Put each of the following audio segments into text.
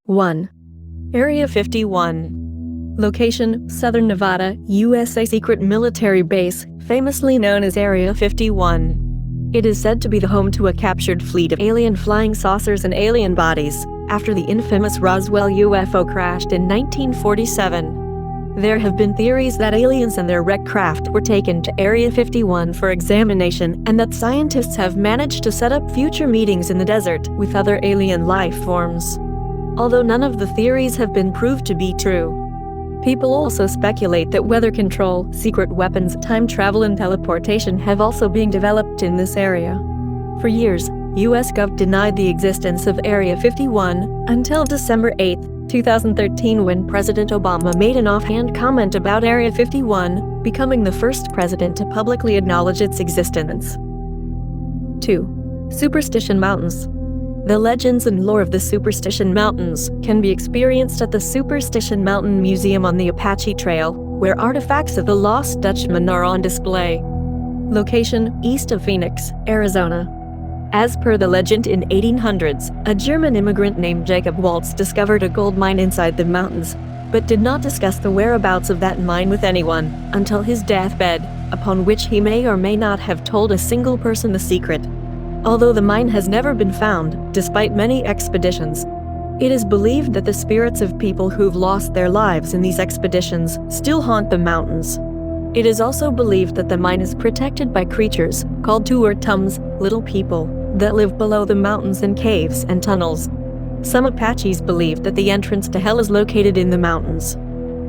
1. Area 51. Location: Southern Nevada, USA. Secret military base, famously known as Area 51. It is said to be the home to a captured fleet of alien flying saucers and alien bodies, after the infamous Roswell UFO crashed in 1947. There have been theories that aliens and their wrecked craft were taken to Area 51 for examination, and that scientists have managed to set up future meetings in the desert with other alien life forms. Although none of the theories have been proved to be true. People also speculate that weather control, secret weapons, time travel and teleportation have also been developed in this area. For years, US Gov denied the existence of Area 51 until December 8, 2013, when President Obama made an offhand comment about Area 51, becoming the first president to publicly acknowledge its existence. 2. Superstition Mountains. The legends and lore of the Superstition Mountains can be experienced at the Superstition Mountain Museum on the Apache Trail, where artifacts of the lost Dutchman are on display. Location: east of Phoenix, Arizona. As per the legend, in 1800s, a German immigrant named Jacob Waltz discovered a gold mine inside the mountains, but did not discuss the whereabouts of that mine with anyone until his deathbed, upon which he may or may not have told a single person the secret. Although the mine has never been found, despite many expeditions, it is believed that the spirits of people who've lost their lives in these expeditions still haunt the mountains. It is also believed that the mine is protected by creatures, called Tuartums, little people, that live below the mountains in caves and tunnels. Some Apaches believe that the entrance to hell is located in the mountains.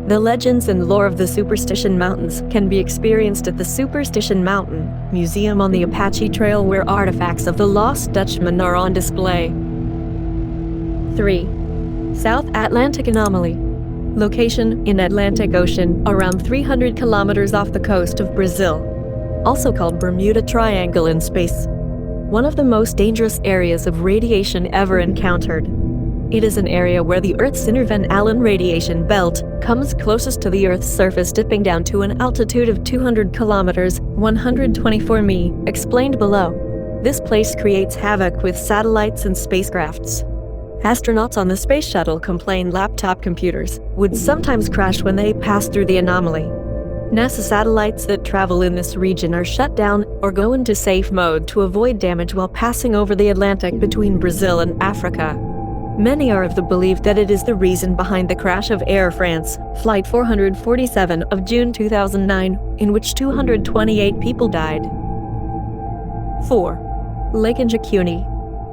The legends and lore of the Superstition Mountains can be experienced at the Superstition Mountain Museum on the Apache Trail, where artifacts of the lost Dutchman are on display. 3. South Atlantic Anomaly. Location: in Atlantic Ocean, around 300 kilometers off the coast of Brazil. Also called Bermuda Triangle in space. One of the most dangerous areas of radiation ever encountered. It is an area where the Earth's inner Van Allen radiation belt comes closest to the Earth's surface, dipping down to an altitude of 200 kilometers, 124 mi, explained below. This place creates havoc with satellites and spacecrafts. Astronauts on the space shuttle complain laptop computers would sometimes crash when they pass through the anomaly. NASA satellites that travel in this region are shut down or go into safe mode to avoid damage while passing over the Atlantic between Brazil and Africa. Many are of the belief that it is the reason behind the crash of Air France Flight 447 of June 2009, in which 228 people died. 4. Lake Anjikuni.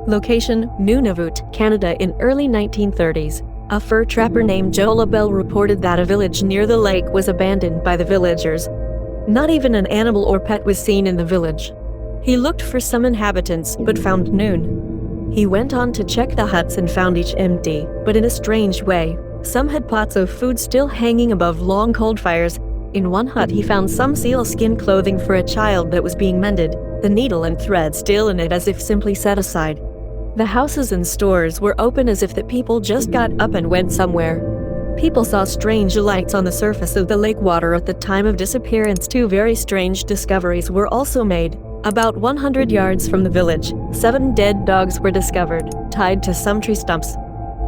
Location: Nunavut, Canada. In early 1930s, a fur trapper named Joe LaBelle reported that a village near the lake was abandoned by the villagers. Not even an animal or pet was seen in the village. He looked for some inhabitants, but found none. He went on to check the huts and found each empty, but in a strange way. Some had pots of food still hanging above long cold fires. In one hut he found some sealskin clothing for a child that was being mended, the needle and thread still in it as if simply set aside. The houses and stores were open as if the people just got up and went somewhere. People saw strange lights on the surface of the lake water at the time of disappearance. 2 very strange discoveries were also made. About 100 yards from the village, 7 dead dogs were discovered, tied to some tree stumps.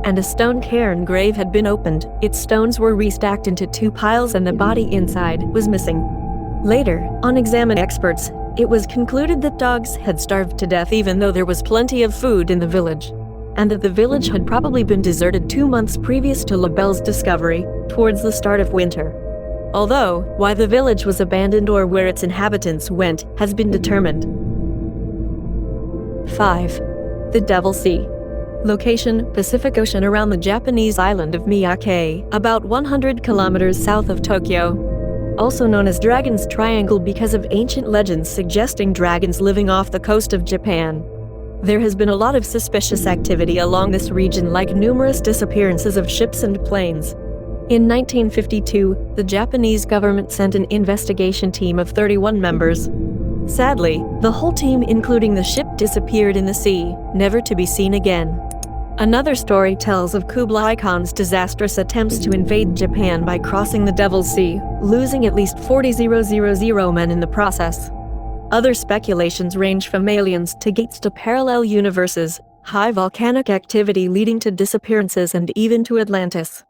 And a stone cairn grave had been opened. Its stones were restacked into 2 piles and the body inside was missing. Later, on examining experts, it was concluded that dogs had starved to death even though there was plenty of food in the village, and that the village had probably been deserted 2 months previous to LaBelle's discovery, towards the start of winter. Although, why the village was abandoned or where its inhabitants went has been determined. 5. The Devil Sea. Location: Pacific Ocean, around the Japanese island of Miyake, about 100 kilometers south of Tokyo. Also known as Dragon's Triangle because of ancient legends suggesting dragons living off the coast of Japan. There has been a lot of suspicious activity along this region, like numerous disappearances of ships and planes. In 1952, the Japanese government sent an investigation team of 31 members. Sadly, the whole team, including the ship, disappeared in the sea, never to be seen again. Another story tells of Kublai Khan's disastrous attempts to invade Japan by crossing the Devil's Sea, losing at least 40,000 men in the process. Other speculations range from aliens to gates to parallel universes, high volcanic activity leading to disappearances and even to Atlantis.